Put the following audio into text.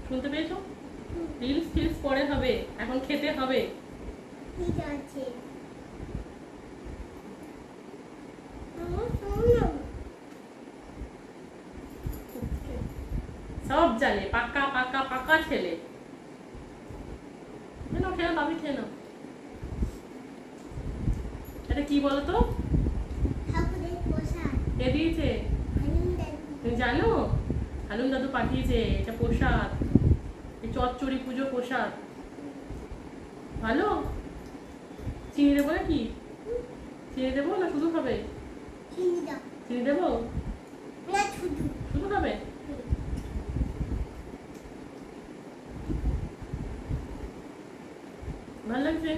শুনতে পেয়েছো? রিলস টিলস পরে হবে, এখন খেতে হবে। ঠিক আছে। সব জানে, পাকা পাকা পাকা ছেলে। খেয়ে নাও, খেয়ে নাও, বাবি খেয়ে নাও। এটা কি বলো তো? ঠাকুরের প্রসাদ। কে দিয়েছে তুমি জানো? হালুম দাদু পাঠিয়েছে, এটা প্রসাদ, এই চচ্চড়ি পুজো প্রসাদ। ভালো? চিনি দেবো নাকি? চিনি দেবো না শুধু খাবে? চিনি দাও। চিনি দেবো? না, শুধু। শুধু খাবে? ভালো লাগছে?